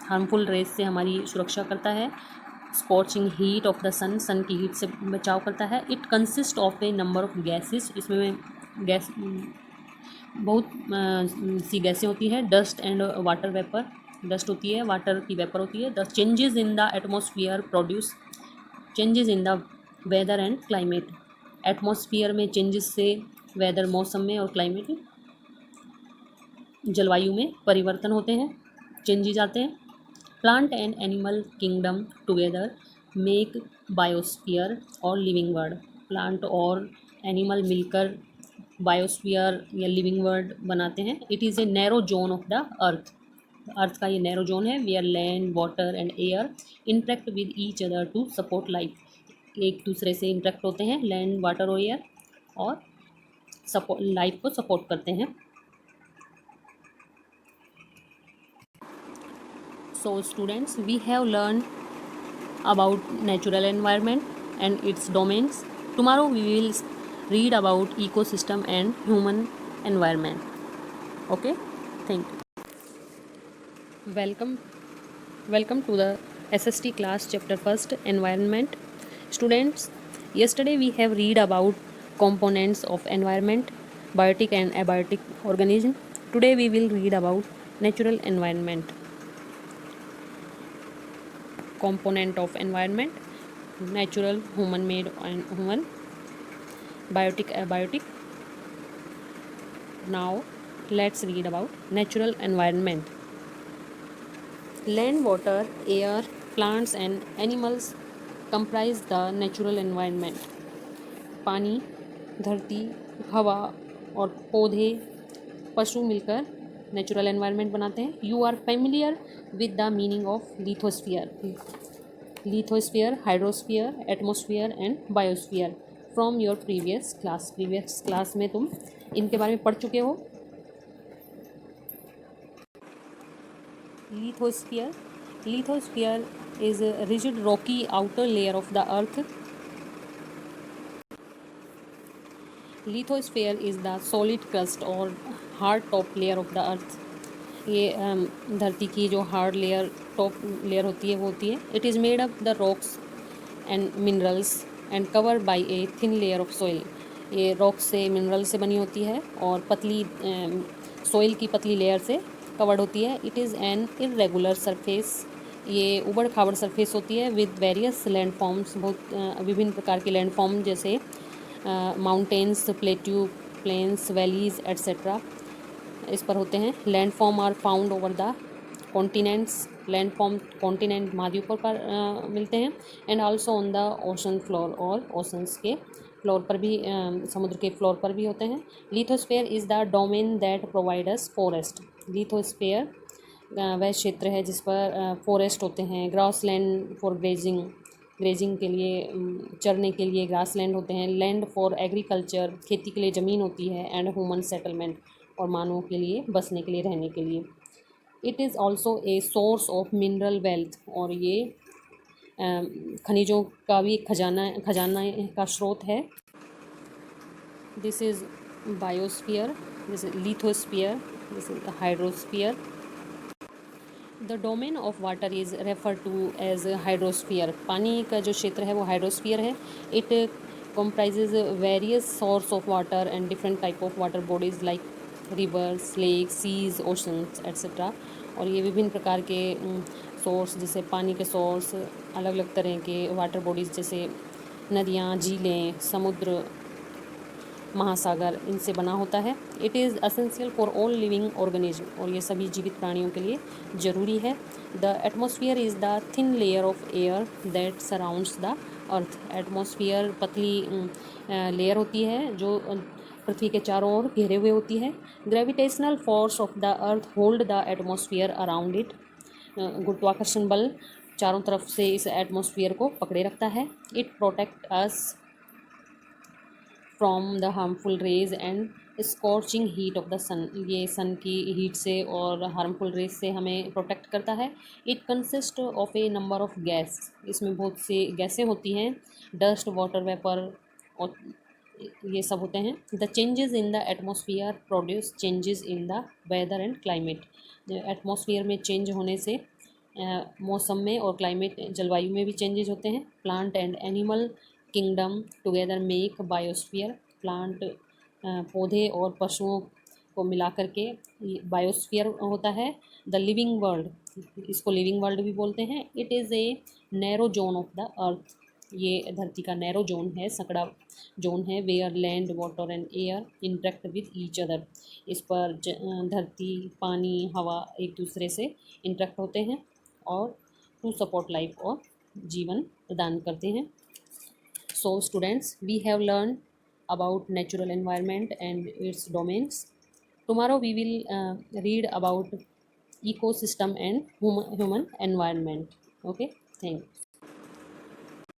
Harmful rays से हमारी सुरक्षा करता है। Scorching heat of the sun, sun की हीट से बचाव करता है। It consist of a number of gases, इसमें गैस बहुत सी गैसें होती हैं। Dust and water vapour, dust होती है, वाटर की वेपर होती है। The changes in the atmosphere produce changes in the weather and climate, atmosphere में चेंजेस से वेदर, मौसम में, और क्लाइमेट, जलवायु में परिवर्तन होते हैं, चेंजेस आते हैं। Plant and animal kingdom together make biosphere और लिविंग वर्ल्ड, प्लांट और एनिमल मिलकर बायोस्फीयर या लिविंग वर्ल्ड बनाते हैं। It is a narrow zone of the earth, earth का ये नैरो जोन है, where land water and air interact with each other to support life, एक दूसरे से इंटरेक्ट होते हैं, लैंड वाटर और एयर, और सपोर्ट लाइफ को सपोर्ट करते हैं। So students, we have learned about natural environment and its domains. Tomorrow we will read about ecosystem and human environment. Okay, thank you. Welcome to the SST class, chapter first, environment. Students, yesterday we have read about components of environment, biotic and abiotic organism. Today we will read about natural environment. Component of environment: natural, human made and human, biotic, abiotic. Now let's read about natural environment. Land, water, air, plants and animals comprise the natural environment. पानी, धरती, हवा और पौधे, पशु मिलकर natural environment बनाते हैं. You are familiar with the meaning of lithosphere, lithosphere, hydrosphere, atmosphere and biosphere from your previous class में तुम इनके बारे में पढ़ चुके हो. Lithosphere is a rigid rocky outer layer of the earth. Lithosphere is the solid crust or hard top layer of the earth. ये धरती की जो हार्ड लेयर, टॉप लेयर होती है वो होती है. It is made up the rocks and minerals and cover by a thin layer of soil. ये रॉक्स से, मिनरल से बनी होती है और पतली सॉइल की पतली लेयर से कवर्ड होती है. It is an irregular surface, ये उबड़ खाबड़ सरफेस होती है. विद वेरियस लैंड फॉर्म्स, बहुत विभिन्न प्रकार के लैंड फॉर्म जैसे mountains, plateau, plains, valleys etcetera इस पर होते हैं. Land form are found over the continents, land form continent महाद्वीपों पर मिलते हैं. And also on the ocean floor, और ओशंस के फ्लोर पर भी, समुद्र के फ्लोर पर भी होते हैं. Lithosphere is the domain that provide us forest. Lithosphere वह क्षेत्र है जिस पर फॉरेस्ट होते हैं. ग्रास लैंड फॉर ग्रेजिंग के लिए, चरने के लिए ग्रास लैंड होते हैं. लैंड फॉर एग्रीकल्चर, खेती के लिए ज़मीन होती है. एंड ह्यूमन सेटलमेंट, और मानवों के लिए बसने के लिए, रहने के लिए. It is also a source of mineral wealth, और ये खनिजों का भी खजाना का स्रोत है. This is biosphere, this is lithosphere, this is hydrosphere. The domain of water is refer to as hydrosphere. पानी का जो क्षेत्र है वो हाइड्रोस्फीयर है. It comprises various source of water and different type of water bodies like rivers, lakes, seas, oceans etc. और ये विभिन्न प्रकार के सोर्स, जैसे पानी के सोर्स, अलग अलग तरह के वाटर बॉडीज़ जैसे नदियाँ, झीलें, समुद्र, महासागर, इनसे बना होता है. It is essential for all living organism, और ये सभी जीवित प्राणियों के लिए ज़रूरी है. The atmosphere is the thin layer of air that surrounds the earth. Atmosphere पतली लेयर होती है जो पृथ्वी के चारों ओर घेरे हुए होती है. Gravitational force of the earth hold the atmosphere around it. गुरुत्वाकर्षण बल चारों तरफ से इस एटमॉस्फेयर को पकड़े रखता है. It protect us from the harmful rays and scorching heat of the sun. ये सन की हीट से और हार्मफुल रेज से हमें प्रोटेक्ट करता है. It consist of a number of gas, इसमें बहुत सी गैसें होती हैं. डस्ट, वाटर वेपर और ये सब होते हैं. The changes in the atmosphere produce changes in the weather and climate. Atmosphere में चेंज होने से मौसम में और क्लाइमेट जलवायु में भी चेंजेस होते हैं। Plant and animal kingdom together make biosphere. Plant पौधे और पशुओं को मिला करके बायोस्फीयर होता है। द लिविंग वर्ल्ड, इसको लिविंग वर्ल्ड भी बोलते हैं। It is a narrow zone of the earth, ये धरती का नैरो जोन है, सकड़ा जोन है। Where land water and air interact with each other, इस पर धरती, पानी, हवा एक दूसरे से इंटरेक्ट होते हैं और टू सपोर्ट लाइफ, और जीवन प्रदान करते हैं। So students, we have learned about natural environment and its domains. Tomorrow we will read about ecosystem and human environment. Okay, thank you.